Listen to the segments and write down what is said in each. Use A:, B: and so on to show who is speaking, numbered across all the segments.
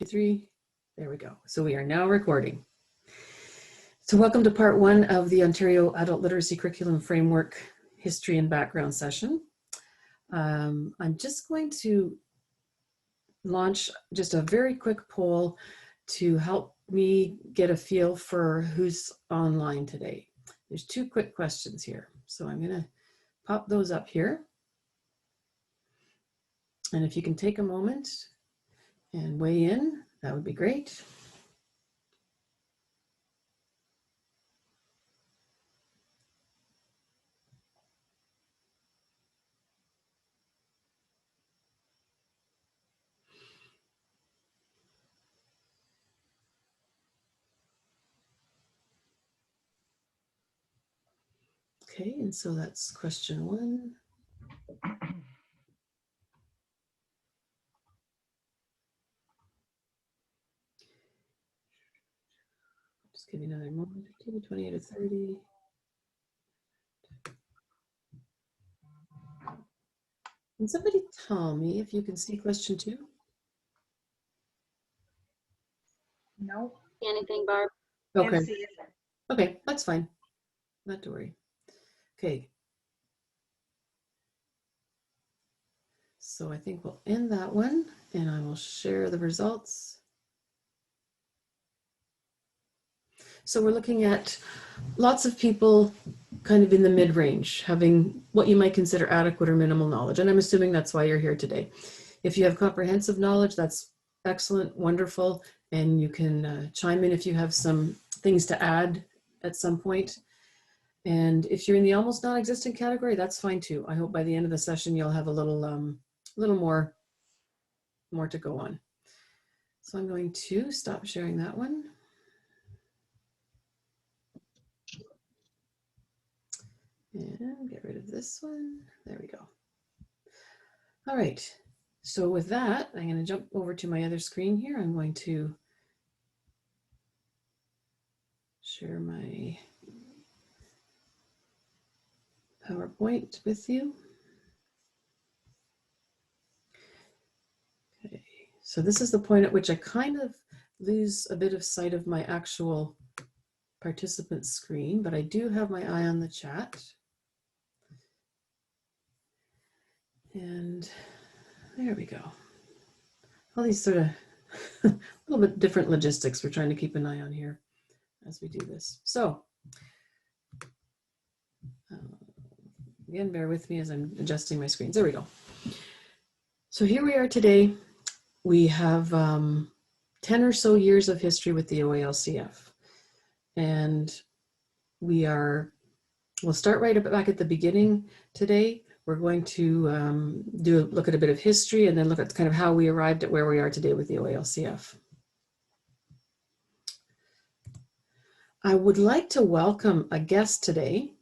A: 3. There we go. So we are now recording. So welcome to part 1 of the Ontario Adult Literacy Curriculum Framework History and Background session. I'm just going to launch just a very quick poll to help me get a feel for who's online today. There's 2 quick questions here. So I'm going to pop those up here. And if you can take a moment and weigh in, that would be great. Okay, and so that's question 1. Just give me another moment, 15 to 28 to 30. Can somebody tell me if you can see question 2?
B: No.
C: Anything, Barb?
A: Okay. Okay, that's fine. Not to worry. Okay. So I think we'll end that one and I will share the results. So we're looking at lots of people kind of in the mid-range, having what you might consider adequate or minimal knowledge. And I'm assuming that's why you're here today. If you have comprehensive knowledge, that's excellent, wonderful. And you can chime in if you have some things to add at some point. And if you're in the almost non-existent category, that's fine too. I hope by the end of the session, you'll have a little more to go on. So I'm going to stop sharing that one. And get rid of this one. There we go. All right. So with that, I'm going to jump over to my other screen here. I'm going to share my PowerPoint with you. Okay. So this is the point at which I kind of lose a bit of sight of my actual participant screen, but I do have my eye on the chat. And there we go. All these sort of a little bit different logistics we're trying to keep an eye on here as we do this. So again, bear with me as I'm adjusting my screens. There we go. So here we are today. We have 10 or so years of history with the OALCF. And we'll start right back at the beginning today. We're going to look at a bit of history and then look at kind of how we arrived at where we are today with the OALCF. I would like to welcome a guest today,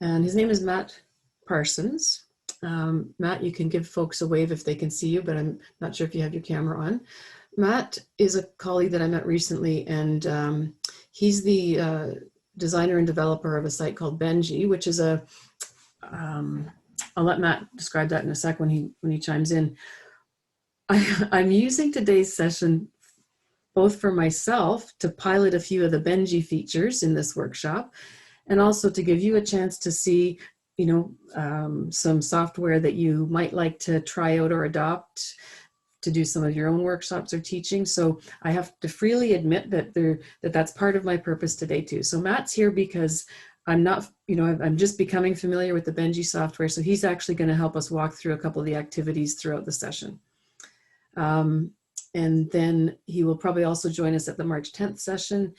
A: and his name is Matt Parsons. Matt, you can give folks a wave if they can see you, but I'm not sure if you have your camera on. Matt is a colleague that I met recently, and he's the designer and developer of a site called Benji, which is a I'll let Matt describe that in a sec when he chimes in. I'm using today's session both for myself to pilot a few of the Benji features in this workshop, and also to give you a chance to see, some software that you might like to try out or adopt to do some of your own workshops or teaching. So I have to freely admit that that's part of my purpose today too. So Matt's here because I'm not, I'm just becoming familiar with the Benji software. So he's actually going to help us walk through a couple of the activities throughout the session. And then he will probably also join us at the March 10th session.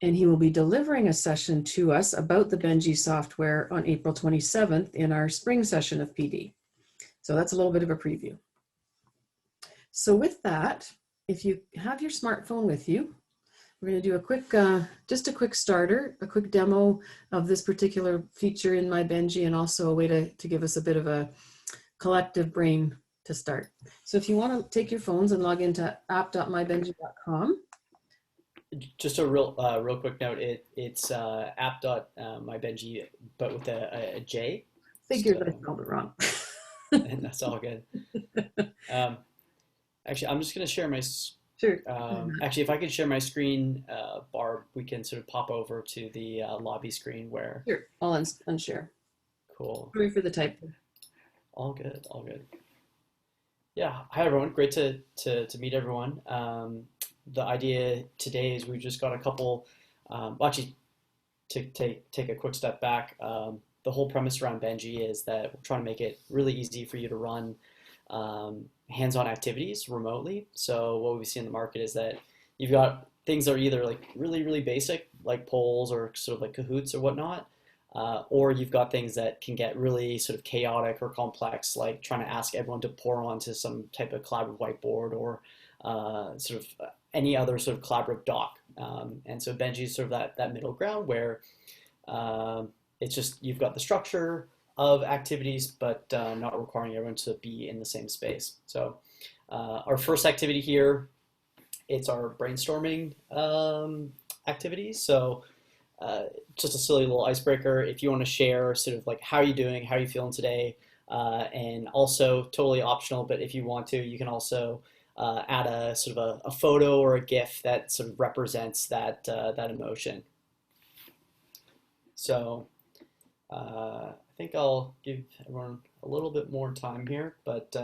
A: And he will be delivering a session to us about the Benji software on April 27th in our spring session of PD. So that's a little bit of a preview. So with that, if you have your smartphone with you, we're going to do a quick, just a quick starter, a quick demo of this particular feature in my Benji, and also a way to give us a bit of a collective brain to start. So if you want to take your phones and log into app.mybenji.com.
D: Just a real quick note. It's app.mybenji, but with a J.
A: Figured I spelled it wrong.
D: And that's all good. Actually, I'm just going to share my
A: Sure.
D: Actually, if I could share my screen, Barb, we can sort of pop over to the lobby screen where,
A: Sure. I'll unshare.
D: cool.
A: Sorry for the type.
D: All good, all good. Yeah, hi everyone. Great to meet everyone. The idea today is we've just got a couple, well, actually, to take a quick step back, the whole premise around Benji is that we're trying to make it really easy for you to run hands-on activities remotely. So what we see in the market is that you've got things that are either like really, really basic, like polls or sort of like Kahoots or whatnot, or you've got things that can get really sort of chaotic or complex, like trying to ask everyone to pour onto some type of collaborative whiteboard or sort of any other sort of collaborative doc. And so Benji is sort of that middle ground where it's just you've got the structure of activities, but not requiring everyone to be in the same space. So our first activity here, it's our brainstorming activities. So just a silly little icebreaker. If you want to share sort of like how are you doing, how are you feeling today, and also totally optional, but if you want to, you can also add a sort of a photo or a GIF that sort of represents that emotion. So I think I'll give everyone a little bit more time here, but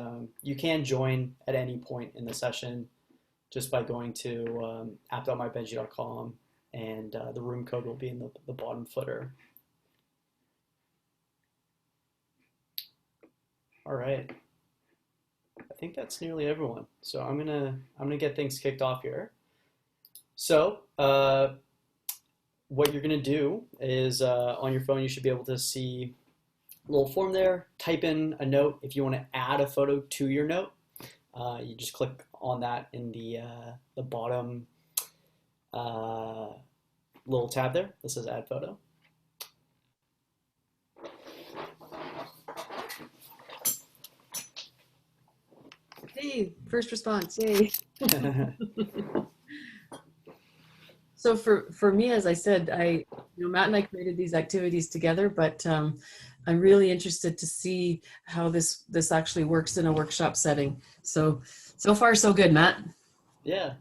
D: you can join at any point in the session just by going to app.mybenji.com, and the room code will be in the bottom footer. All right. I think that's nearly everyone. So I'm gonna get things kicked off here. So what you're gonna do is on your phone you should be able to see a little form there. Type in a note if you want to add a photo to your note. You just click on that in the bottom little tab there. This says Add Photo.
A: Hey, first response. Yay. So for me, as I said, Matt and I created these activities together, but I'm really interested to see how this actually works in a workshop setting. So far so good, Matt.
D: Yeah.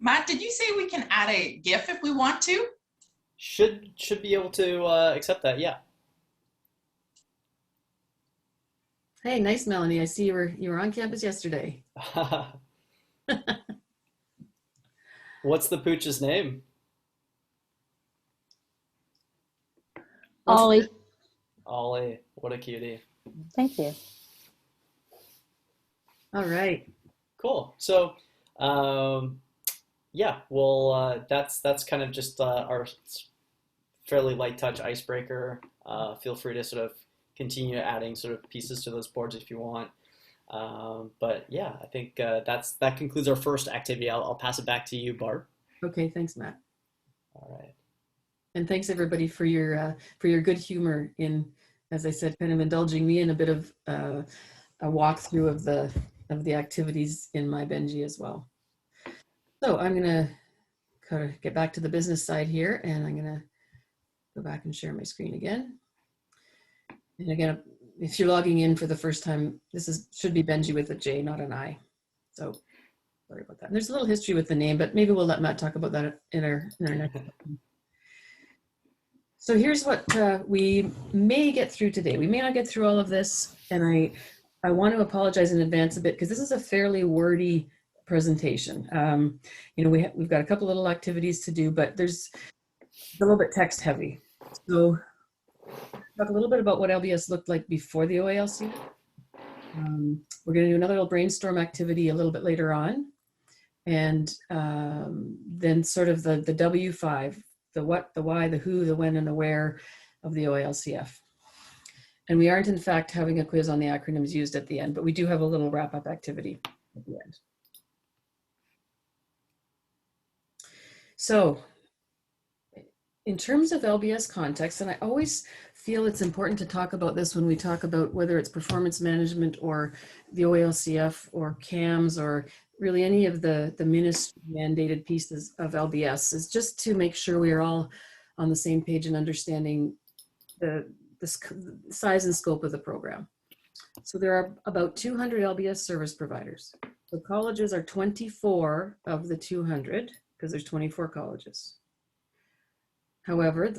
B: Matt, did you say we can add a GIF if we want to?
D: Should be able to accept that, yeah.
A: Hey, nice, Melanie. I see you were on campus yesterday.
D: What's the pooch's name?
C: Ollie.
D: Ollie, what a cutie.
C: Thank you.
A: All right.
D: Cool. So, yeah, well, that's kind of just our fairly light touch icebreaker. Feel free to sort of continue adding sort of pieces to those boards if you want. But yeah, I think that concludes our first activity. I'll pass it back to you, Barb.
A: Okay, thanks, Matt.
D: All right.
A: And thanks everybody for your good humor in, as I said, kind of indulging me in a bit of a walkthrough of the activities in my Benji as well. So I'm gonna kind of get back to the business side here, and I'm gonna go back and share my screen again. And again, if you're logging in for the first time, should be Benji with a J, not an I. So sorry about that. And there's a little history with the name, but maybe we'll let Matt talk about that in our next session. So here's what we may get through today. We may not get through all of this, and I want to apologize in advance a bit because this is a fairly wordy presentation. We've got a couple little activities to do, but there's a little bit text heavy. So talk a little bit about what LBS looked like before the OALCF. We're going to do another little brainstorm activity a little bit later on, and then sort of the W5. The what, the why, the who, the when, and the where of the OALCF. And we aren't, in fact, having a quiz on the acronyms used at the end, but we do have a little wrap-up activity at the end. So in terms of LBS context, and I always feel it's important to talk about this when we talk about whether it's performance management or the OALCF or CAMS or really any of the ministry mandated pieces of LBS, is just to make sure we are all on the same page and understanding size and scope of the program. So there are about 200 LBS service providers. So colleges are 24 of the 200 because there's 24 colleges. However,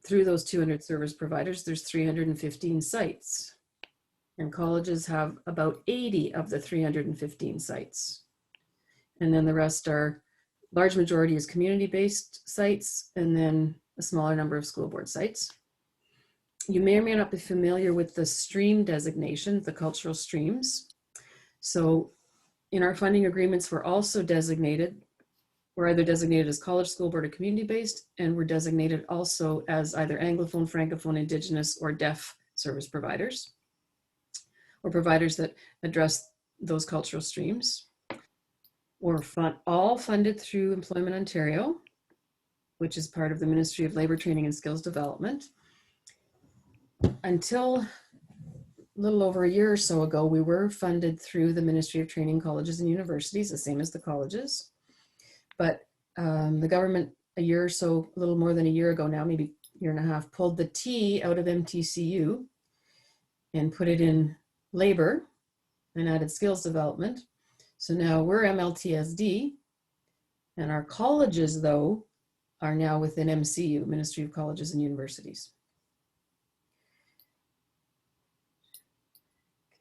A: through those 200 service providers, there's 315 sites. And colleges have about 80 of the 315 sites. And then the rest are, large majority is community-based sites, and then a smaller number of school board sites. You may or may not be familiar with the stream designation, the cultural streams. So in our funding agreements, we're also designated, we're either designated as college, school board, or community-based, and we're designated also as either Anglophone, Francophone, Indigenous, or deaf service providers, or providers that address those cultural streams. We're all funded through Employment Ontario, which is part of the Ministry of Labour, Training and Skills Development. Until a little over a year or so ago, we were funded through the Ministry of Training, Colleges and Universities, the same as the colleges. But the government a year or so, a little more than a year ago now, maybe a year and a half, pulled the T out of MTCU and put it in labor and added skills development. So now we're MLTSD, and our colleges, though, are now within MCU, Ministry of Colleges and Universities.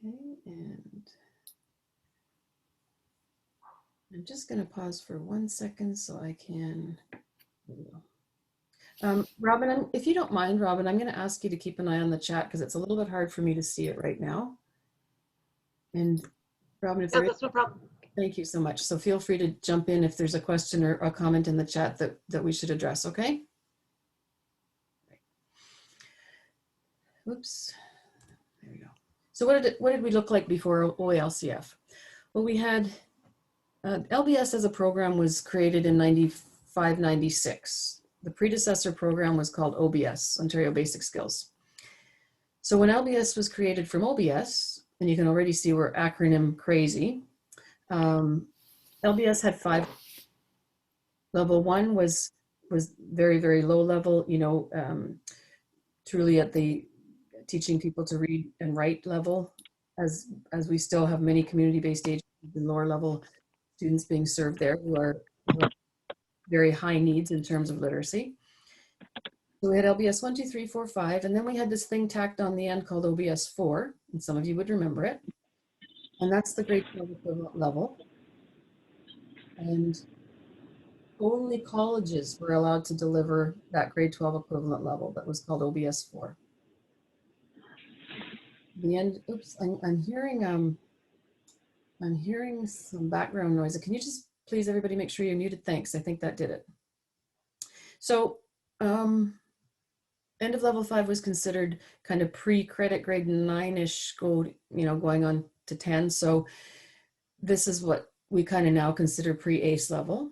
A: Okay, and I'm just going to pause for 1 second so I can, there we go. Robin, if you don't mind, Robin, I'm going to ask you to keep an eye on the chat because it's a little bit hard for me to see it right now. And Robin, if
C: that's no problem.
A: Thank you so much. So feel free to jump in if there's a question or a comment in the chat that we should address, okay? Oops, there we go. So what did we look like before OALCF? Well, we had, LBS as a program was created in 95, 96. The predecessor program was called OBS, Ontario Basic Skills. So when LBS was created from OBS, and you can already see we're acronym crazy, LBS had 5. Level 1 was very, very low level, you know, truly at the teaching people to read and write level, as we still have many community-based agencies and lower level students being served there who are very high needs in terms of literacy. So we had LBS 1, 2, 3, 4, 5, and then we had this thing tacked on the end called OBS 4, and some of you would remember it. And that's the grade 12 equivalent level. And only colleges were allowed to deliver that grade 12 equivalent level that was called OBS 4. The end, oops, I'm hearing some background noise. Can you just please everybody make sure you're muted? Thanks, I think that did it. So end of level 5 was considered kind of pre-credit grade 9-ish, going on to 10. So this is what we kind of now consider pre-ACE level.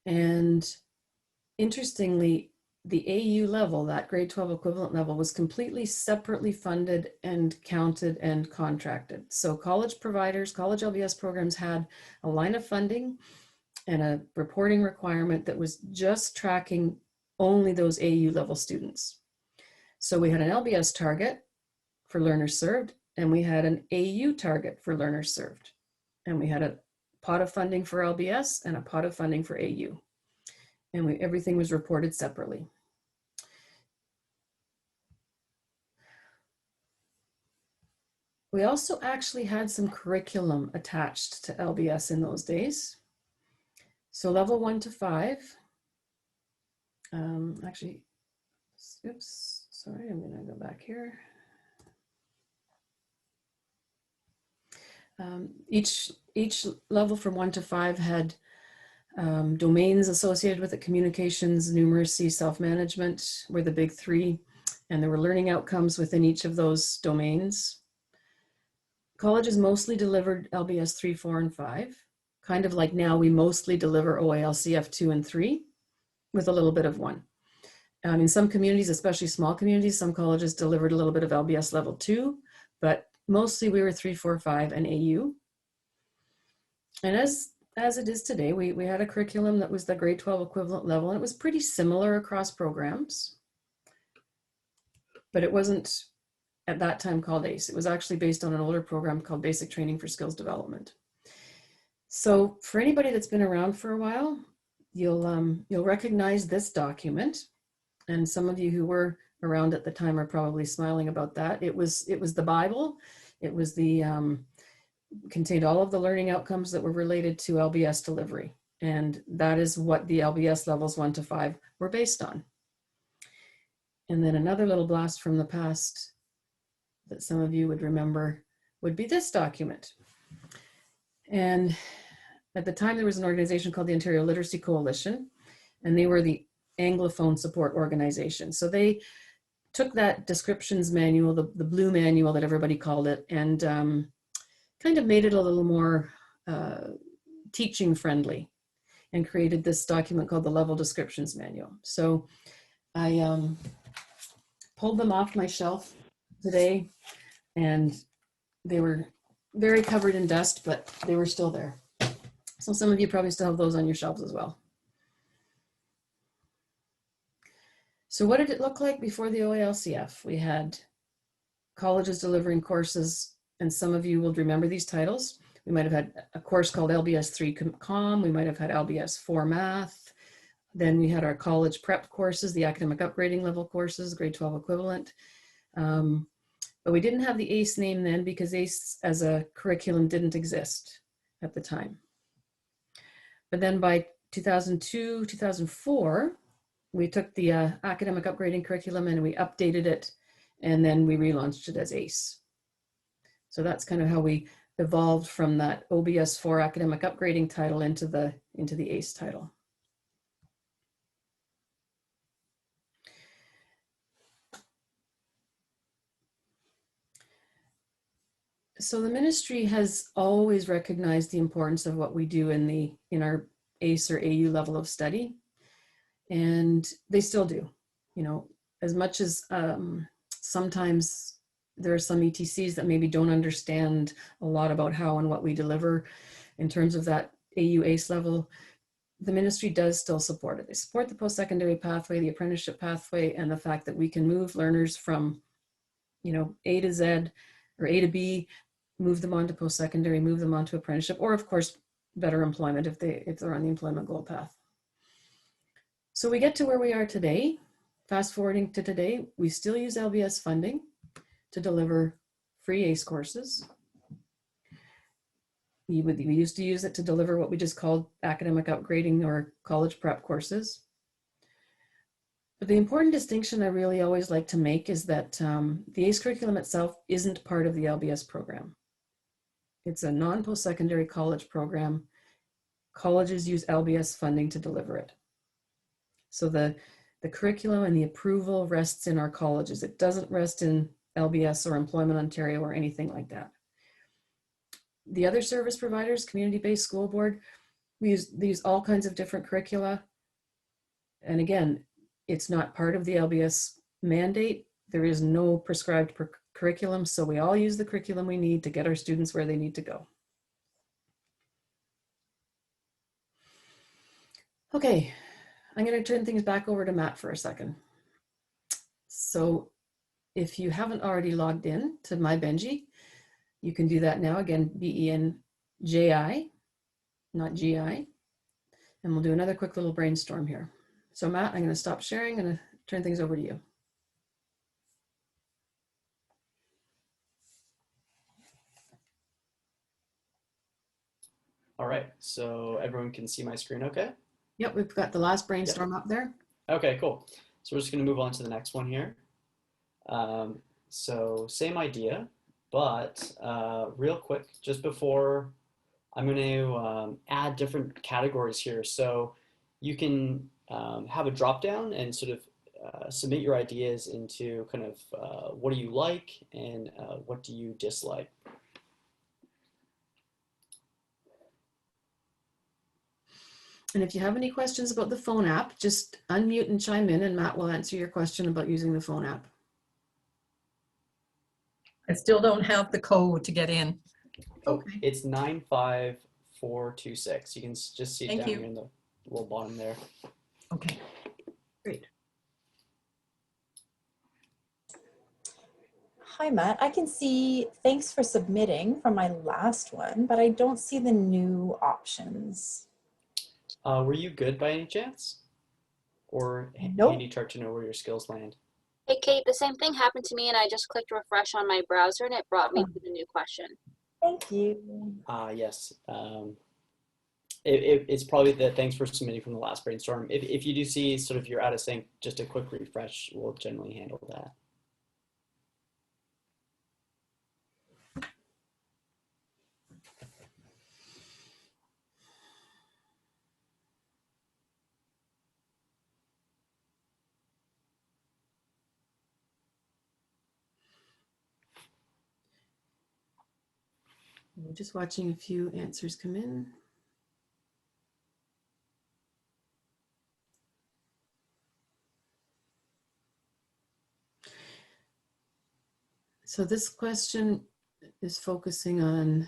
A: And interestingly, the AU level, that grade 12 equivalent level, was completely separately funded and counted and contracted. So college providers, college LBS programs had a line of funding and a reporting requirement that was just tracking only those AU level students. So we had an LBS target for learners served, and we had an AU target for learners served. And we had a pot of funding for LBS and a pot of funding for AU. And everything was reported separately. We also actually had some curriculum attached to LBS in those days. So level 1 to 5, actually, oops, sorry, I'm gonna go back here. Each level from 1 to 5 had domains associated with it: communications, numeracy, self-management were the big 3, and there were learning outcomes within each of those domains. Colleges mostly delivered LBS 3, 4, and 5, kind of like now we mostly deliver OALCF 2 and 3 with a little bit of 1. In some communities, especially small communities, some colleges delivered a little bit of LBS level 2, but mostly we were 3, 4, 5, and AU. And as it is today, we had a curriculum that was the grade 12 equivalent level, and it was pretty similar across programs. but it wasn't at that time called ACE. It was actually based on an older program called Basic Training for Skills Development. So for anybody that's been around for a while, you'll recognize this document. And some of you who were around at the time are probably smiling about that. It was the Bible. It was contained all of the learning outcomes that were related to LBS delivery. And that is what the LBS levels 1 to 5 were based on. And then another little blast from the past that some of you would remember would be this document. And at the time, there was an organization called the Ontario Literacy Coalition, and they were the Anglophone support organization. So they took that descriptions manual, the blue manual that everybody called it, and kind of made it a little more teaching friendly, and created this document called the Level Descriptions Manual. So I pulled them off my shelf today, and they were very covered in dust, but they were still there. So some of you probably still have those on your shelves as well. So what did it look like before the OALCF? We had colleges delivering courses, and some of you will remember these titles. We might have had a course called LBS 3 Com, we might have had LBS 4 Math, then we had our college prep courses, the academic upgrading level courses, grade 12 equivalent. But we didn't have the ACE name then because ACE as a curriculum didn't exist at the time. But then by 2002, 2004, we took the academic upgrading curriculum and we updated it, and then we relaunched it as ACE. So that's kind of how we evolved from that OBS 4 academic upgrading title into the ACE title. So the ministry has always recognized the importance of what we do in our ACE or AU level of study, and they still do. You know, as much as sometimes there are some ETCs that maybe don't understand a lot about how and what we deliver in terms of that AU ACE level, the ministry does still support it. They support the post-secondary pathway, the apprenticeship pathway, and the fact that we can move learners from, you know, A to Z or A to B, move them on to post-secondary, move them on to apprenticeship, or of course, better employment if they're on the employment goal path. So we get to where we are today. Fast forwarding to today, we still use LBS funding to deliver free ACE courses. We used to use it to deliver what we just called academic upgrading or college prep courses. But the important distinction I really always like to make is that the ACE curriculum itself isn't part of the LBS program. It's a non-post-secondary college program. Colleges use LBS funding to deliver it. So the curriculum and the approval rests in our colleges. It doesn't rest in LBS or Employment Ontario or anything like that. The other service providers, Community-Based School Board, we use all kinds of different curricula. And again, it's not part of the LBS mandate. There is no prescribed curriculum, so we all use the curriculum we need to get our students where they need to go. Okay, I'm going to turn things back over to Matt for a second. So if you haven't already logged in to MyBenji, you can do that now. Again, BENJI, not GI. And we'll do another quick little brainstorm here. So Matt, I'm going to stop sharing and turn things over to you.
D: All right, so everyone can see my screen okay?
A: Yep, we've got the last brainstorm up there.
D: Okay, cool. So we're just going to move on to the next one here. So same idea, but real quick, just before, I'm going to add different categories here. So you can have a drop down and sort of submit your ideas into kind of what do you like and what do you dislike.
A: And if you have any questions about the phone app, just unmute and chime in, and Matt will answer your question about using the phone app.
C: I still don't have the code to get in.
D: Oh,
A: Okay.
D: it's 95426. You can just see it
C: Thank
D: down
C: you.
D: here in the little bottom there.
C: Okay.
A: Great.
E: Hi, Matt. I can see thanks for submitting from my last one, but I don't see the new options.
D: Were you good by any chance? Or
E: Nope.
D: handy chart to know where your skills land?
F: Hey Kate, the same thing happened to me and I just clicked refresh on my browser and it brought me
E: Oh,
F: to the new question.
E: thank you.
D: Yes. It's probably the thanks for submitting from the last brainstorm. If you do see sort of you're out of sync, just a quick refresh will generally handle that.
A: We're just watching a few answers come in. So this question is focusing on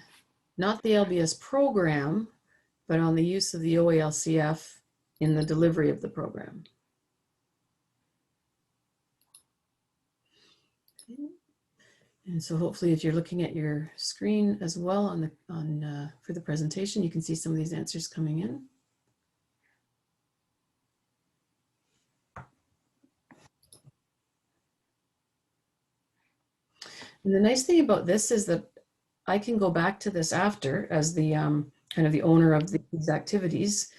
A: not the LBS program, but on the use of the OALCF in the delivery of the program. Okay. And so hopefully if you're looking at your screen as well for the presentation, you can see some of these answers coming in. And the nice thing about this is that I can go back to this after as the kind of the owner of these activities,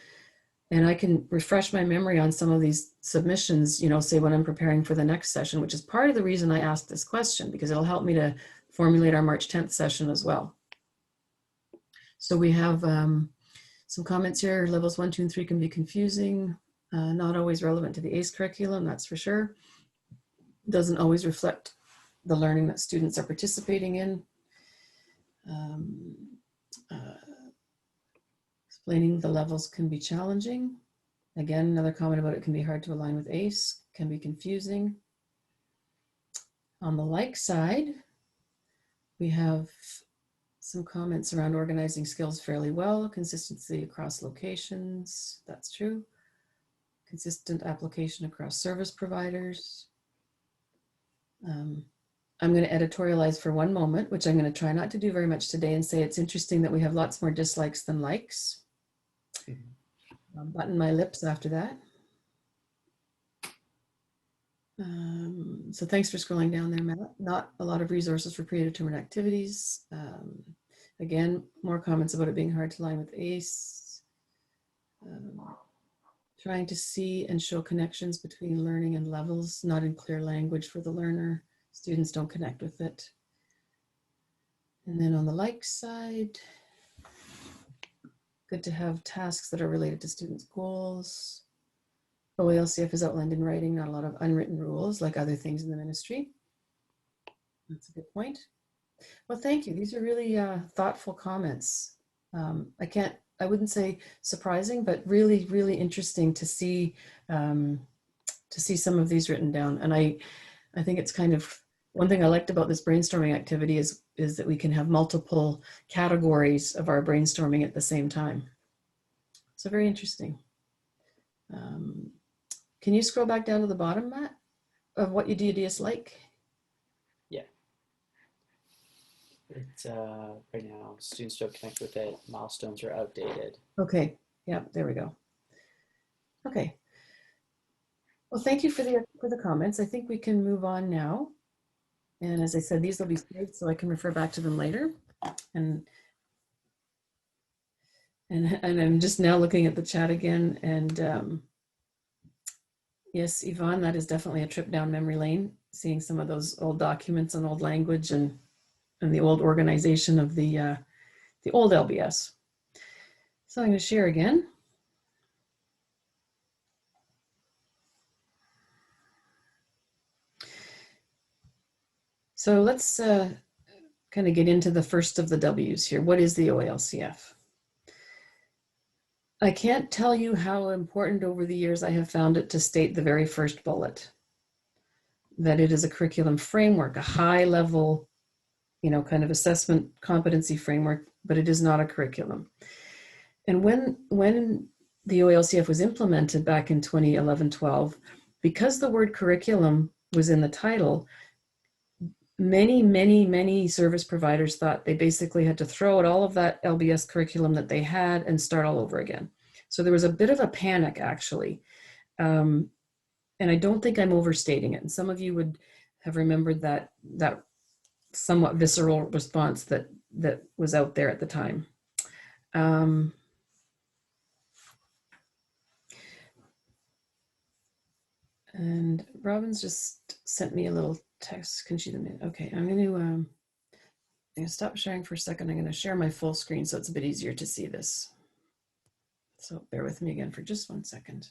A: and I can refresh my memory on some of these submissions, you know, say when I'm preparing for the next session, which is part of the reason I asked this question, because it'll help me to formulate our March 10th session as well. So we have some comments here. Levels 1, 2, and 3 can be confusing, not always relevant to the ACE curriculum, that's for sure. Doesn't always reflect the learning that students are participating in. Explaining the levels can be challenging. Again, another comment about it can be hard to align with ACE, can be confusing. On the like side, we have some comments around organizing skills fairly well, consistency across locations, that's true. Consistent application across service providers. I'm going to editorialize for one moment, which I'm going to try not to do very much today, and say it's interesting that we have lots more dislikes than likes. I'll button my lips after that. So thanks for scrolling down there, Matt. Not a lot of resources for predetermined activities. Again, more comments about it being hard to align with ACE. Trying to see and show connections between learning and levels, not in clear language for the learner. Students don't connect with it. And then on the like side, good to have tasks that are related to students' goals. OALCF is outlined in writing, not a lot of unwritten rules like other things in the ministry. That's a good point. Well, thank you. These are really thoughtful comments. I wouldn't say surprising, but really, really interesting to see some of these written down. And I think it's kind of, one thing I liked about this brainstorming activity is that we can have multiple categories of our brainstorming at the same time. So very interesting. Can you scroll back down to the bottom, Matt, of what you do dislike?
D: Yeah. It's right now, students don't connect with it, milestones are outdated.
A: Okay, yeah, there we go. Okay. Well, thank you for the comments. I think we can move on now. And as I said, these will be saved so I can refer back to them later. And I'm just now looking at the chat again. And yes, Yvonne, that is definitely a trip down memory lane, seeing some of those old documents and old language and the old organization of the old LBS. So I'm going to share again. So let's kind of get into the first of the W's here. What is the OALCF? I can't tell you how important over the years I have found it to state the very first bullet, that it is a curriculum framework, a high level, you know, kind of assessment competency framework, but it is not a curriculum. And when the OALCF was implemented back in 2011-12, because the word curriculum was in the title, many service providers thought they basically had to throw out all of that LBS curriculum that they had and start all over again. So there was a bit of a panic, actually. And I don't think I'm overstating it. And some of you would have remembered that somewhat visceral response that was out there at the time. And Robin's just sent me a little text. Can she? Okay, I'm going to stop sharing for a second. I'm going to share my full screen so it's a bit easier to see this. So bear with me again for just 1 second.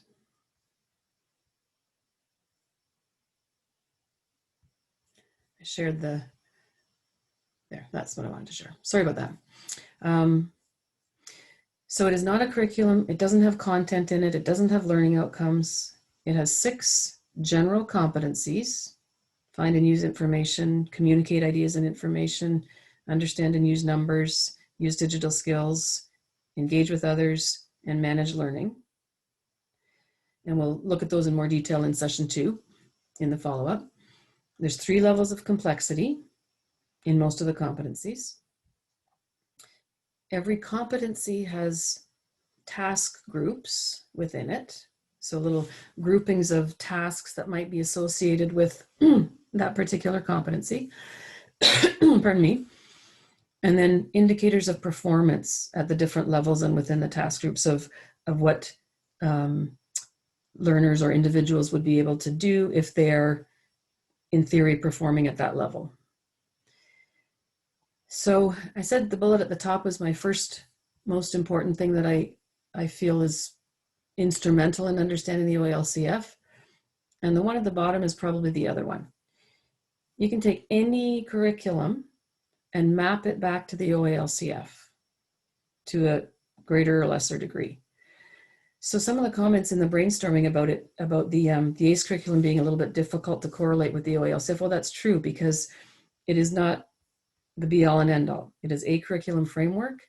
A: I shared there, that's what I wanted to share. Sorry about that. So it is not a curriculum. It doesn't have content in it. It doesn't have learning outcomes. It has 6 general competencies: find and use information, communicate ideas and information, understand and use numbers, use digital skills, engage with others, and manage learning. And we'll look at those in more detail in session 2 in the follow-up. There's 3 levels of complexity in most of the competencies. Every competency has task groups within it. So little groupings of tasks that might be associated with that particular competency. Pardon me. And then indicators of performance at the different levels and within the task groups of what learners or individuals would be able to do if they're, in theory, performing at that level. So I said the bullet at the top was my first most important thing that I feel is instrumental in understanding the OALCF. And the one at the bottom is probably the other one. You can take any curriculum and map it back to the OALCF to a greater or lesser degree. So some of the comments in the brainstorming about the ACE curriculum being a little bit difficult to correlate with the OALCF, well, that's true because it is not the be all and end all. It is a curriculum framework.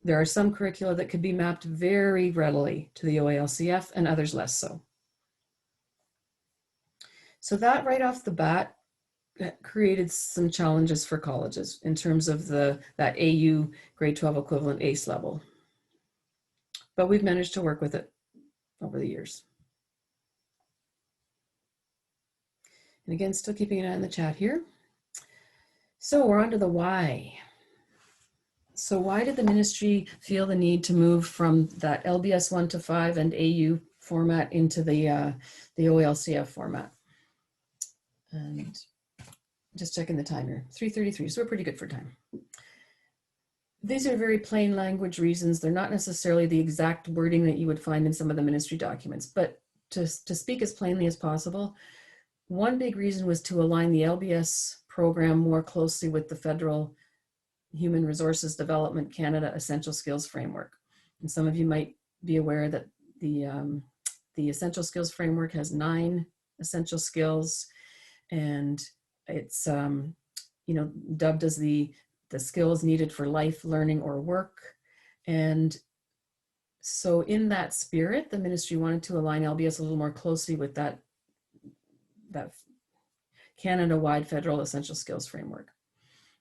A: There are some curricula that could be mapped very readily to the OALCF and others less so. So that right off the bat created some challenges for colleges in terms of that AU grade 12 equivalent ACE level. But we've managed to work with it over the years. And again, still keeping an eye on the chat here. So we're on to the why. So why did the ministry feel the need to move from that LBS 1 to 5 and AU format into the OALCF format? And just checking the time here, 3:33, so we're pretty good for time. These are very plain language reasons. They're not necessarily the exact wording that you would find in some of the ministry documents, but to speak as plainly as possible, one big reason was to align the LBS program more closely with the federal Human Resources Development Canada Essential Skills Framework. And some of you might be aware that the Essential Skills Framework has 9 essential skills, and it's dubbed as the skills needed for life, learning, or work. And so in that spirit, the ministry wanted to align LBS a little more closely with that Canada-wide federal essential skills framework.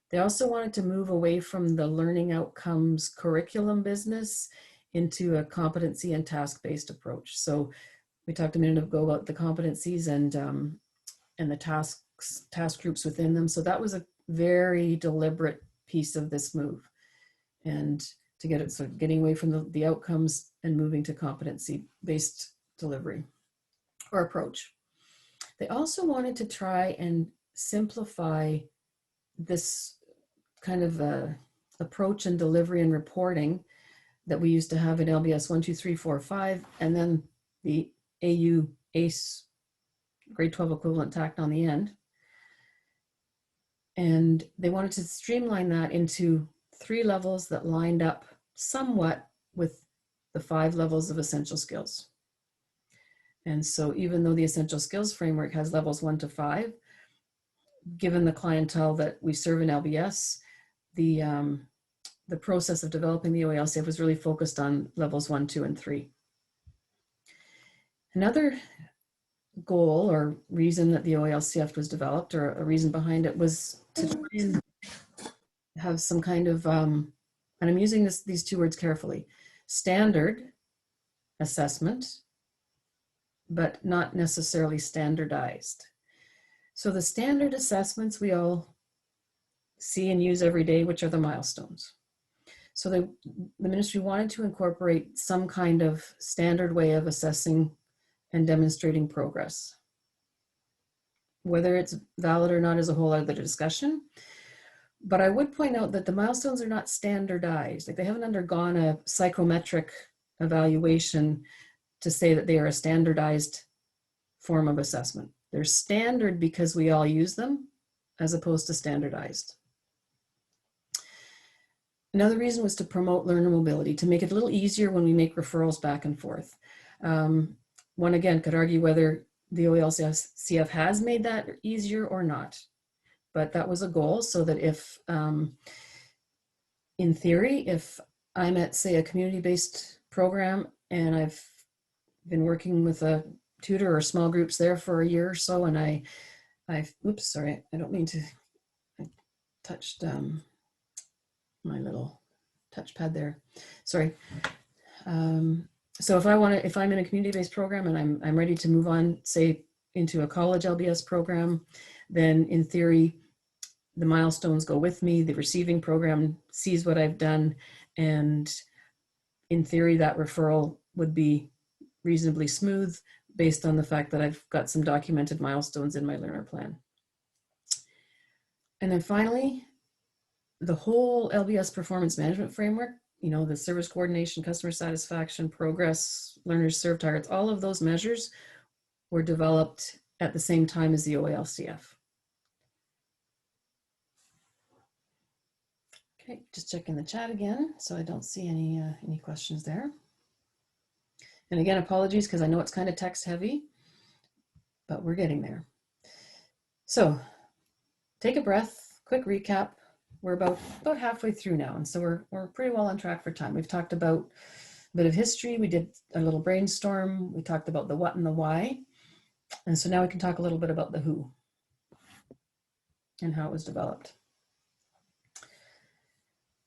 A: They also wanted to move away from the learning outcomes curriculum business into a competency and task-based approach. So we talked a minute ago about the competencies and the task groups within them. So that was a very deliberate piece of this move, and to get it sort of getting away from the outcomes and moving to competency-based delivery or approach. They also wanted to try and simplify this kind of approach and delivery and reporting that we used to have in LBS 1, 2, 3, 4, 5, and then the AU ACE grade 12 equivalent tacked on the end. And they wanted to streamline that into 3 levels that lined up somewhat with the 5 levels of essential skills. And so even though the essential skills framework has levels 1 to 5, given the clientele that we serve in LBS, the process of developing the OALCF was really focused on levels 1, 2, and 3. Another goal or reason that the OALCF was developed, or a reason behind it, was to try and have some kind of, and I'm using these two words carefully, standard assessment, but not necessarily standardized. So the standard assessments we all see and use every day, which are the milestones. So the ministry wanted to incorporate some kind of standard way of assessing and demonstrating progress. Whether it's valid or not is a whole other discussion. But I would point out that the milestones are not standardized. Like, they haven't undergone a psychometric evaluation to say that they are a standardized form of assessment. They're standard because we all use them, as opposed to standardized. Another reason was to promote learner mobility, to make it a little easier when we make referrals back and forth. One, again, could argue whether the OALCF has made that easier or not, but that was a goal, so that if, in theory, if I'm at, say, a community-based program and I've been working with a tutor or small groups there for a year or so, and oops, sorry, I don't mean to, I touched my little touchpad there, sorry. So if I'm in a community-based program and I'm ready to move on, say, into a college LBS program, then in theory, the milestones go with me, the receiving program sees what I've done, and in theory, that referral would be reasonably smooth based on the fact that I've got some documented milestones in my learner plan. And then finally, the whole LBS performance management framework, you know, the service coordination, customer satisfaction, progress, learners served targets, all of those measures were developed at the same time as the OALCF. Okay, just checking the chat again, so I don't see any questions there. And again, apologies, because I know it's kind of text heavy, but we're getting there. So take a breath, quick recap. We're about halfway through now, and so we're pretty well on track for time. We've talked about a bit of history. We did a little brainstorm. We talked about the what and the why. And so now we can talk a little bit about the who and how it was developed.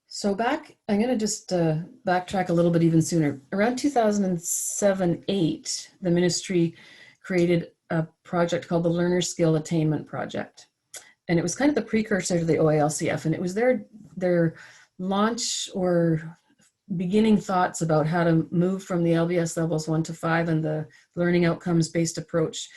A: So I'm going to just backtrack a little bit even sooner. Around 2007-8, the ministry created a project called the Learner Skill Attainment Project. And it was kind of the precursor to the OALCF, and it was their launch or beginning thoughts about how to move from the LBS levels 1 to 5 and the learning outcomes based approach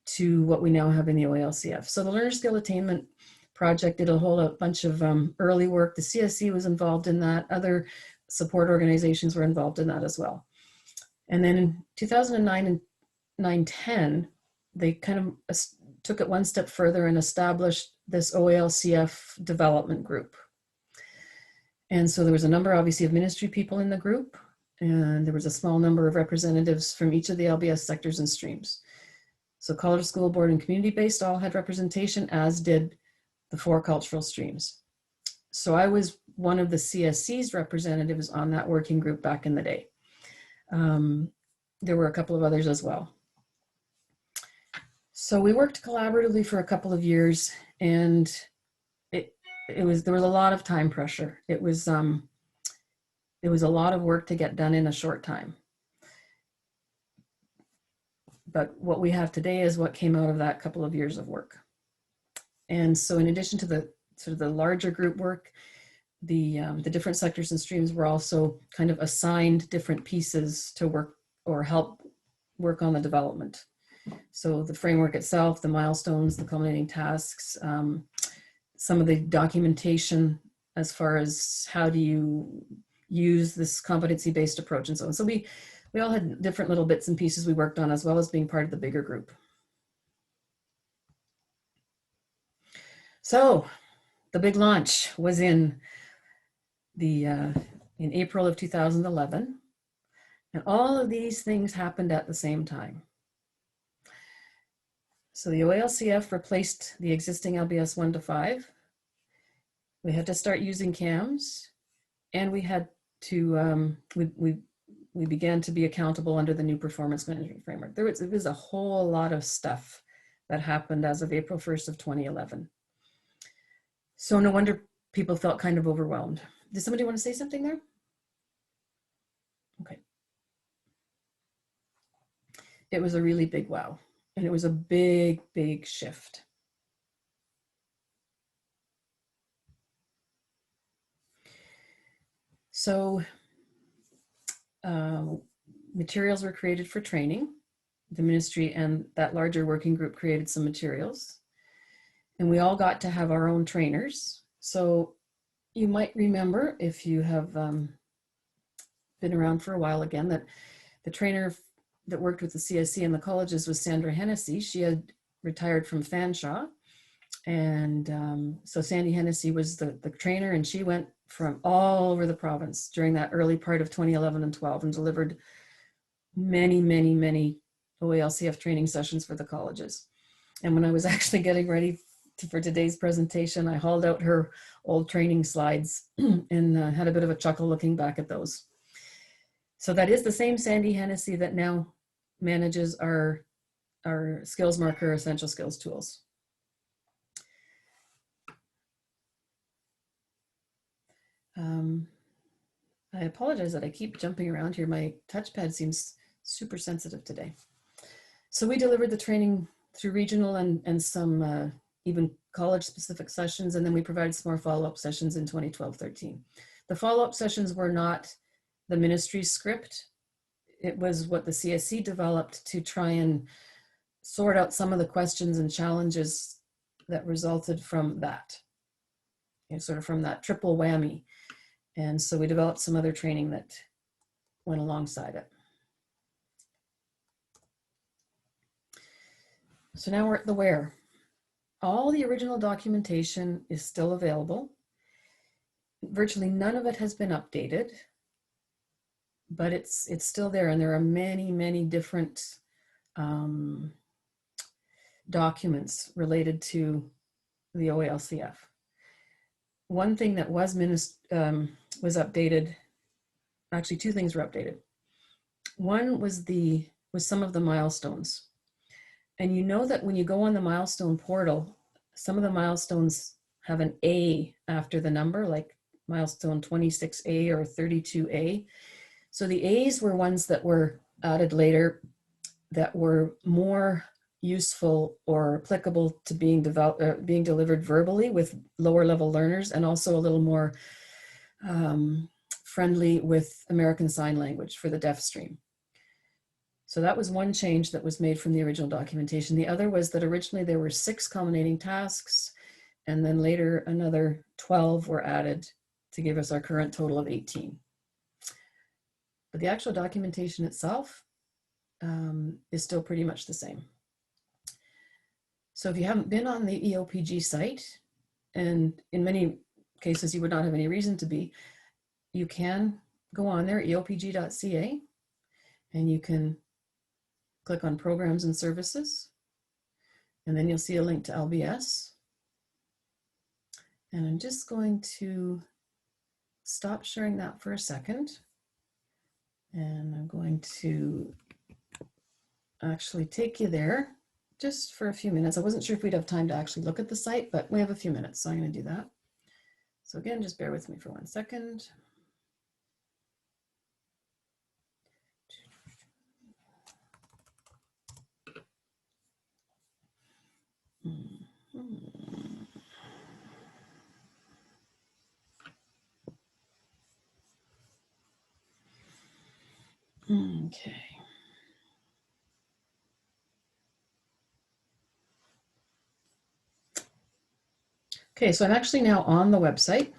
A: to what we now have in the OALCF. So the Learner Skill Attainment Project did a whole bunch of early work. The CSC was involved in that. Other support organizations were involved in that as well. And then in 2009 and 9-10, they kind of took it one step further and established this OALCF development group. And so there was a number, obviously, of ministry people in the group, and there was a small number of representatives from each of the LBS sectors and streams. So college, school board, and community-based all had representation, as did the 4 cultural streams. So I was one of the CSC's representatives on that working group back in the day. There were a couple of others as well. So we worked collaboratively for a couple of years, and there was a lot of time pressure. It was a lot of work to get done in a short time. But what we have today is what came out of that couple of years of work. And so in addition to the sort of the larger group work, the different sectors and streams were also kind of assigned different pieces to work or help work on the development. So the framework itself, the milestones, the culminating tasks, some of the documentation as far as how do you use this competency-based approach and so on. So we all had different little bits and pieces we worked on, as well as being part of the bigger group. So the big launch was in April of 2011, and all of these things happened at the same time. So the OALCF replaced the existing LBS 1 to 5. We had to start using CAMs, and we had to, we we began to be accountable under the new performance management framework. There was a whole lot of stuff that happened as of April 1st of 2011. So no wonder people felt kind of overwhelmed. Did somebody want to say something there? Okay. It was a really big wow. And it was a big, big shift. So materials were created for training. The ministry and that larger working group created some materials. And we all got to have our own trainers. So you might remember, if you have been around for a while again, that the trainer that worked with the CSC and the colleges was Sandra Hennessy. She had retired from Fanshawe. And so Sandy Hennessy was the trainer, and she went from all over the province during that early part of 2011 and 12 and delivered many, many, many OALCF training sessions for the colleges. And when I was actually getting ready for today's presentation, I hauled out her old training slides and had a bit of a chuckle looking back at those. So that is the same Sandy Hennessy that now manages our skills marker essential skills tools. I apologize that I keep jumping around here. My touchpad seems super sensitive today. So we delivered the training through regional and some even college specific sessions, and then we provided some more follow-up sessions in 2012-13. The follow-up sessions were not the ministry script. It was what the CSC developed to try and sort out some of the questions and challenges that resulted from that, sort of from that triple whammy. And so we developed some other training that went alongside it. So now we're at the where. All the original documentation is still available. Virtually none of it has been updated, but it's still there, and there are many, many different documents related to the OALCF. One thing that was updated, actually two things were updated. One was some of the milestones. And you know that when you go on the milestone portal, some of the milestones have an A after the number, like milestone 26A or 32A. So the A's were ones that were added later that were more useful or applicable to being delivered verbally with lower level learners, and also a little more friendly with American Sign Language for the deaf stream. So that was one change that was made from the original documentation. The other was that originally there were 6 culminating tasks, and then later another 12 were added to give us our current total of 18. But the actual documentation itself is still pretty much the same. So if you haven't been on the EOPG site, and in many cases you would not have any reason to be, you can go on there, eopg.ca, and you can click on Programs and Services, and then you'll see a link to LBS. And I'm just going to stop sharing that for a second. And I'm going to actually take you there just for a few minutes. I wasn't sure if we'd have time to actually look at the site, but we have a few minutes, so I'm going to do that. So again, just bear with me for 1 second. Okay. Okay, so I'm actually now on the website,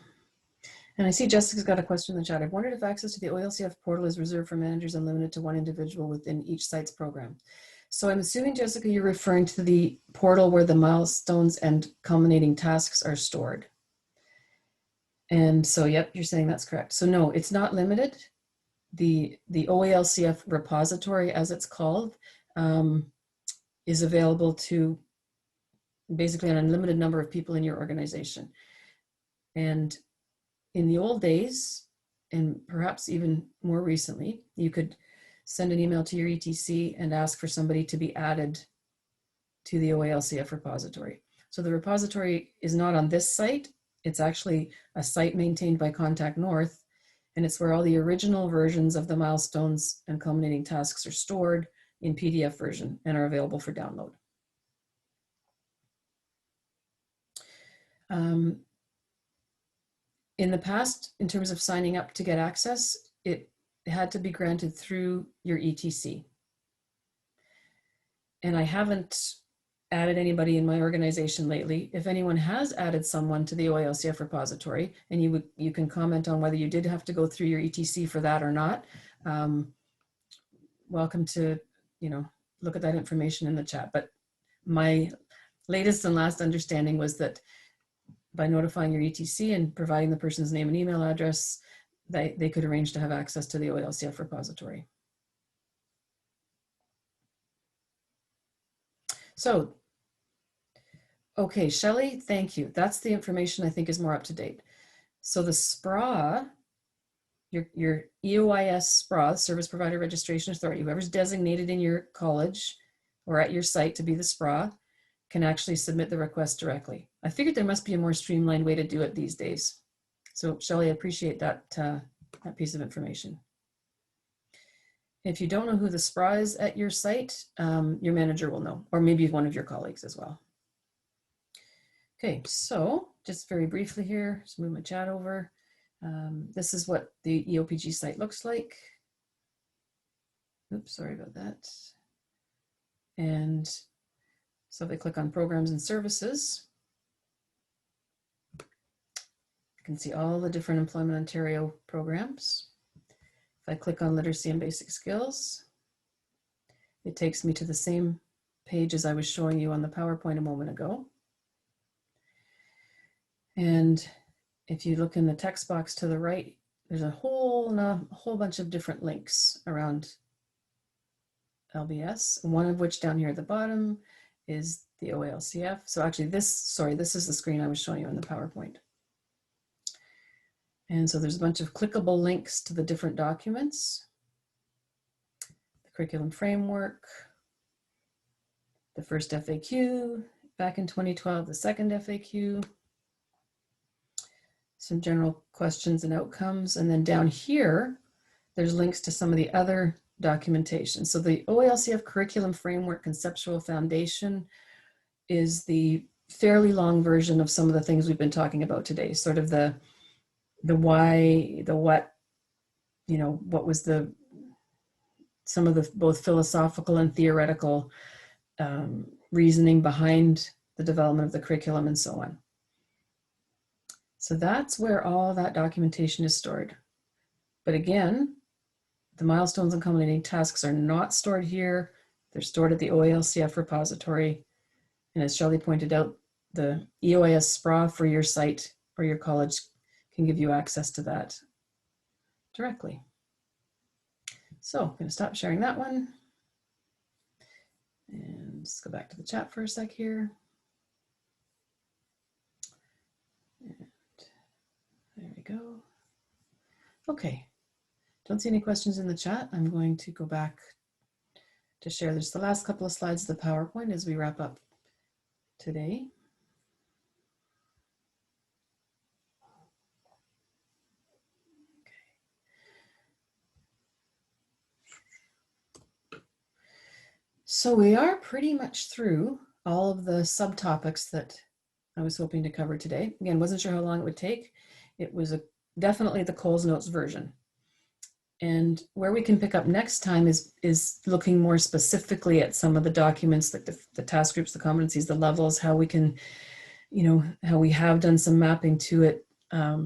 A: and I see Jessica's got a question in the chat. I've wondered if access to the OALCF portal is reserved for managers and limited to one individual within each site's program. So I'm assuming, Jessica, you're referring to the portal where the milestones and culminating tasks are stored. And so, yep, you're saying that's correct. So no, it's not limited. The OALCF repository, as it's called, is available to basically an unlimited number of people in your organization. And in the old days, and perhaps even more recently, you could send an email to your ETC and ask for somebody to be added to the OALCF repository. So the repository is not on this site. It's actually a site maintained by Contact North, and it's where all the original versions of the milestones and culminating tasks are stored in PDF version and are available for download. In the past, in terms of signing up to get access, it had to be granted through your ETC. And I haven't added anybody in my organization lately. If anyone has added someone to the OALCF repository, and you can comment on whether you did have to go through your ETC for that or not, welcome to, look at that information in the chat. But my latest and last understanding was that by notifying your ETC and providing the person's name and email address, they could arrange to have access to the OALCF repository. So, okay, Shelley, thank you. That's the information I think is more up to date. So the SPRA, your EOIS SPRA, Service Provider Registration Authority, whoever's designated in your college or at your site to be the SPRA, can actually submit the request directly. I figured there must be a more streamlined way to do it these days. So Shelley, I appreciate that, that piece of information. If you don't know who the SPRA is at your site, your manager will know, or maybe one of your colleagues as well. Okay, so just very briefly here, just move my chat over. This is what the EOPG site looks like. Oops, sorry about that. And so if I click on Programs and Services, you can see all the different Employment Ontario programs. If I click on Literacy and Basic Skills, it takes me to the same page as I was showing you on the PowerPoint a moment ago. And if you look in the text box to the right, there's a whole bunch of different links around LBS, one of which down here at the bottom is the OALCF. So actually this is the screen I was showing you in the PowerPoint. And so there's a bunch of clickable links to the different documents, the curriculum framework, the first FAQ back in 2012, the second FAQ, some general questions and outcomes. And then down here, there's links to some of the other documentation. So the OALCF curriculum framework conceptual foundation is the fairly long version of some of the things we've been talking about today, sort of the why, the what, what was some of the both philosophical and theoretical reasoning behind the development of the curriculum and so on. So that's where all that documentation is stored. But again, the milestones and culminating tasks are not stored here. They're stored at the OALCF repository. And as Shelley pointed out, the EOIS SPRA for your site or your college can give you access to that directly. So I'm going to stop sharing that one. And just go back to the chat for a sec here. And there we go. Okay. Don't see any questions in the chat. I'm going to go back to share just the last couple of slides of the PowerPoint as we wrap up today. So we are pretty much through all of the subtopics that I was hoping to cover today. Again, wasn't sure how long it would take. It was definitely the Coles Notes version. And where we can pick up next time is looking more specifically at some of the documents, like the task groups, the competencies, the levels, how we can, how we have done some mapping to it, a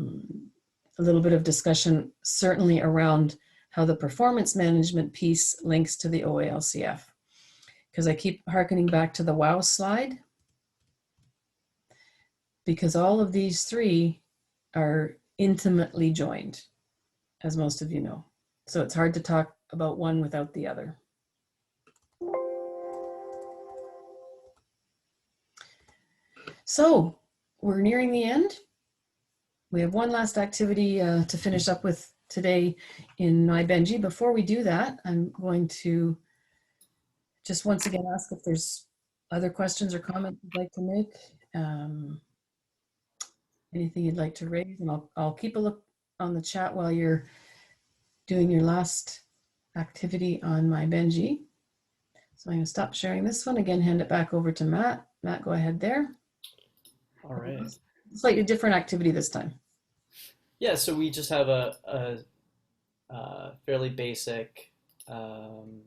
A: little bit of discussion, certainly around how the performance management piece links to the OALCF. Because I keep hearkening back to the WOW slide, because all of these three are intimately joined, as most of you know. So it's hard to talk about one without the other. So we're nearing the end. We have one last activity to finish up with today in my Benji. Before we do that, I'm going to just once again ask if there's other questions or comments you'd like to make. Anything you'd like to raise, and I'll keep a look on the chat while you're doing your last activity on my Benji. So I'm going to stop sharing this one. Again, hand it back over to Matt. Matt, go ahead there.
D: All right.
A: Slightly different activity this time.
D: Yeah, so we just have a fairly basic kind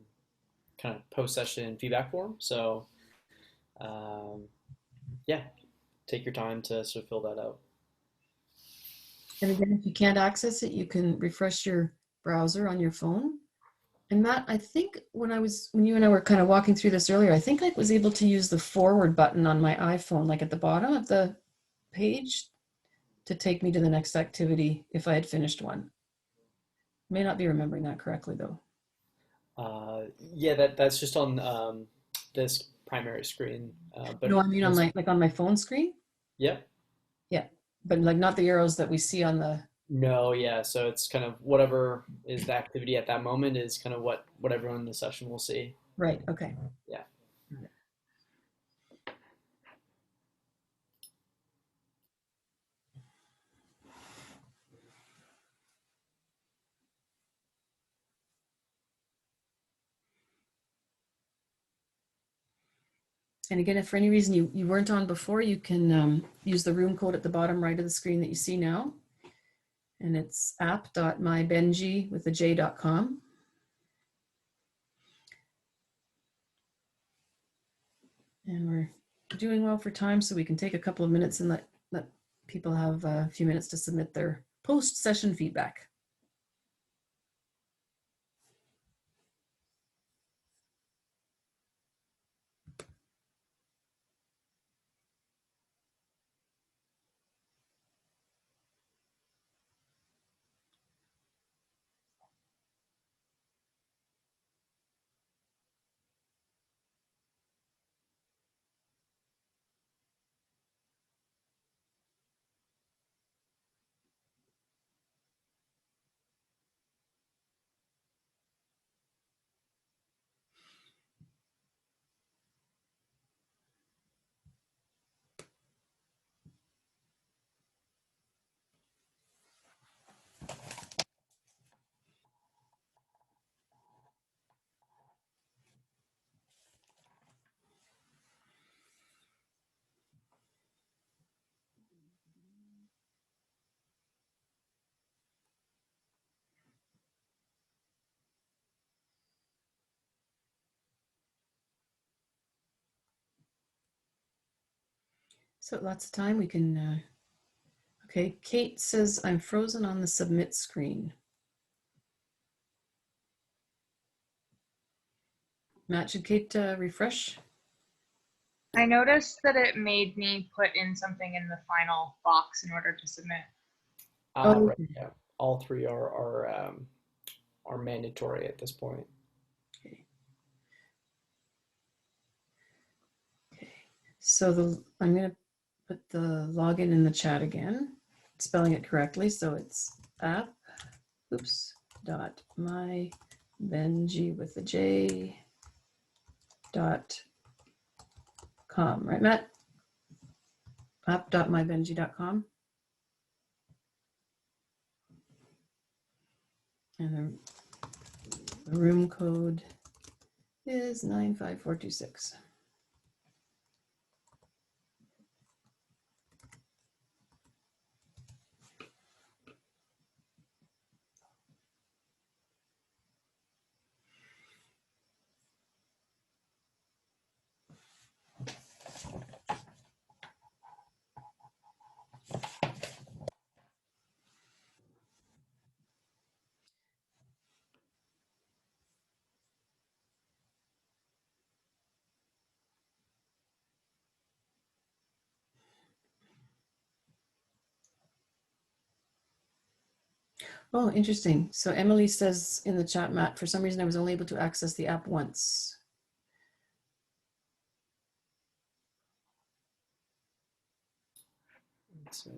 D: of post-session feedback form. So yeah, take your time to sort of fill that out.
A: And again, if you can't access it, you can refresh your browser on your phone. And Matt, I think when you and I were kind of walking through this earlier, I think I was able to use the forward button on my iPhone, like at the bottom of the page, to take me to the next activity if I had finished one. May not be remembering that correctly though.
D: Yeah, that's just on this primary screen. But
A: No, I mean on my phone screen.
D: Yep.
A: Yeah, but like not the arrows that we see on the.
D: No, yeah. So it's kind of whatever is the activity at that moment is kind of what everyone in the session will see.
A: Right. Okay.
D: Yeah.
A: And again, if for any reason you weren't on before, you can use the room code at the bottom right of the screen that you see now. And it's app.mybenji with a j.com. And we're doing well for time, so we can take a couple of minutes and let people have a few minutes to submit their post-session feedback. So lots of time we can, okay, Kate says, I'm frozen on the submit screen. Matt, should Kate refresh?
G: I noticed that it made me put in something in the final box in order to submit.
A: Oh,
D: Right, yeah. All three are mandatory at this point.
A: okay. Okay. So I'm going to put the login in the chat again, spelling it correctly. So it's app, .mybenji with a J .com, right, Matt? app.mybenji.com. And the room code is 95426. Oh, interesting. So Emily says in the chat, Matt, for some reason I was only able to access the app once.
D: Let's see.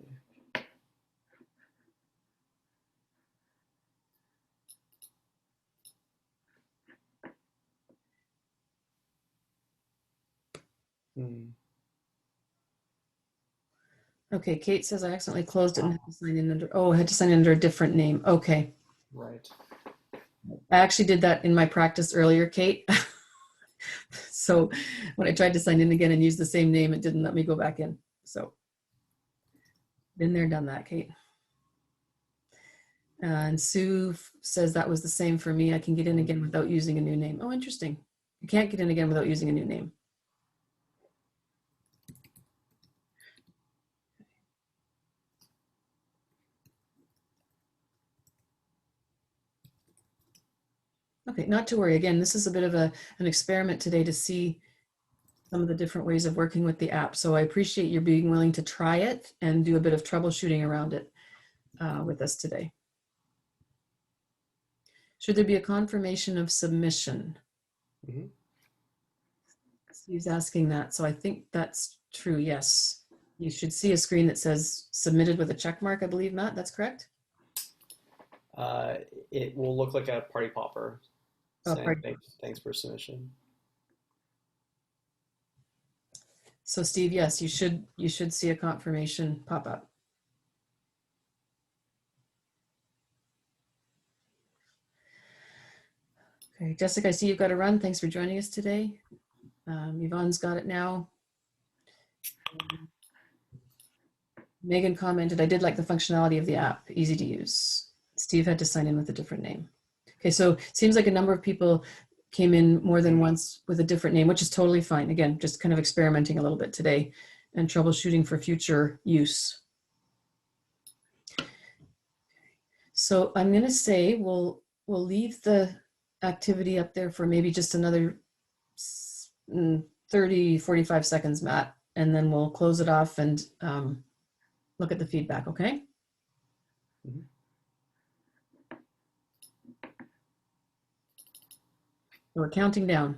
A: Okay, Kate says I accidentally closed it and had to sign in under, oh, I had to sign in under a different name. Okay.
D: Right.
A: I actually did that in my practice earlier, Kate. So when I tried to sign in again and use the same name, it didn't let me go back in. So been there, done that, Kate. And Sue says that was the same for me. I can get in again without using a new name. Oh, interesting. You can't get in again without using a new name. Okay, not to worry. Again, this is a bit of an experiment today to see some of the different ways of working with the app. So I appreciate your being willing to try it and do a bit of troubleshooting around it with us today. Should there be a confirmation of submission?
D: Mm-hmm.
A: He's asking that. So I think that's true. Yes. You should see a screen that says submitted with a check mark, I believe, Matt. That's correct?
D: It will look like a party popper
A: Oh,
D: saying thanks for submission.
A: So Steve, yes, you should see a confirmation pop up. Okay, Jessica, I see you've got to run. Thanks for joining us today. Yvonne's got it now. Megan commented, I did like the functionality of the app, easy to use. Steve had to sign in with a different name. Okay, so it seems like a number of people came in more than once with a different name, which is totally fine. Again, just kind of experimenting a little bit today and troubleshooting for future use. So I'm going to say we'll leave the activity up there for maybe just another 30, 45 seconds, Matt, and then we'll close it off and look at the feedback, okay?
D: Mm-hmm.
A: We're counting down.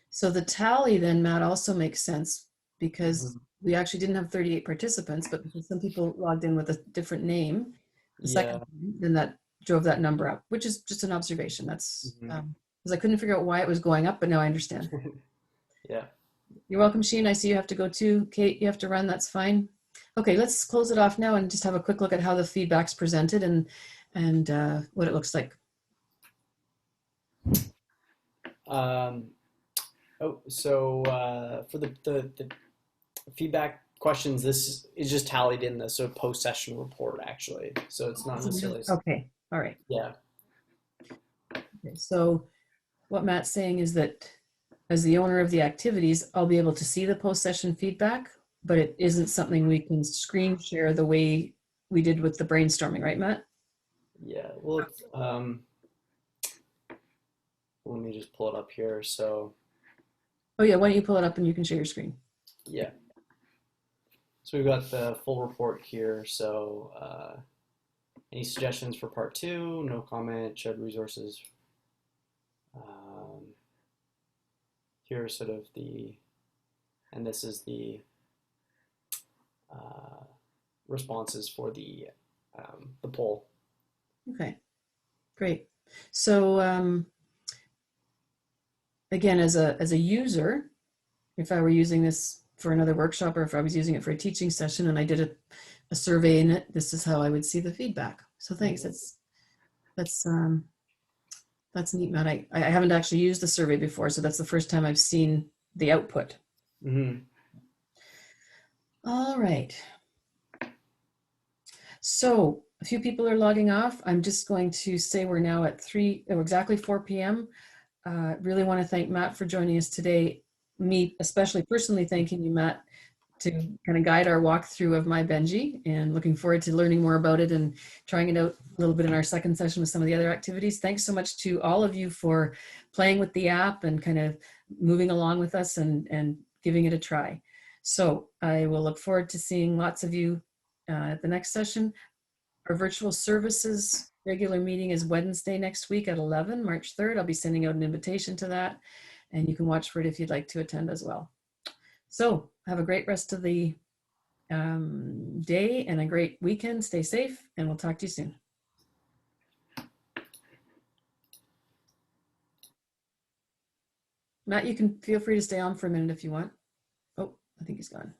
A: So the tally then, Matt, also makes sense because we actually didn't have 38 participants, but because some people logged in with a different name, the second time, then that drove that number up, which is just an observation. That's because I couldn't figure out why it was going up, but now I understand.
D: Yeah.
A: You're welcome, Sheen. I see you have to go too. Kate, you have to run. That's fine. Okay, let's close it off now and just have a quick look at how the feedback's presented and what it looks like.
D: For the feedback questions, this is just tallied in the post-session report, actually. So it's not necessarily.
A: Okay, all right.
D: Yeah.
A: Okay, so what Matt's saying is that as the owner of the activities, I'll be able to see the post-session feedback, but it isn't something we can screen share the way we did with the brainstorming, right, Matt?
D: Yeah, well, let me just pull it up here. So.
A: Oh yeah, why don't you pull it up and you can share your screen?
D: Yeah. So we've got the full report here. So any suggestions for part 2? No comment, shared resources. Here's sort of and this is the responses for the poll.
A: Okay, great. So again, as a user, if I were using this for another workshop or if I was using it for a teaching session and I did a survey in it, this is how I would see the feedback. So thanks. That's neat, Matt. I haven't actually used the survey before, so that's the first time I've seen the output.
D: Mm-hmm.
A: All right. So a few people are logging off. I'm just going to say we're now at exactly 4 p.m. Really want to thank Matt for joining us today. Me, especially personally thanking you, Matt, to kind of guide our walkthrough of My Benji, and looking forward to learning more about it and trying it out a little bit in our second session with some of the other activities. Thanks so much to all of you for playing with the app and kind of moving along with us and giving it a try. So I will look forward to seeing lots of you at the next session. Our virtual services regular meeting is Wednesday next week at 11, March 3rd. I'll be sending out an invitation to that, and you can watch for it if you'd like to attend as well. So have a great rest of the day and a great weekend. Stay safe, and we'll talk to you soon. Matt, you can feel free to stay on for a minute if you want. Oh, I think he's gone.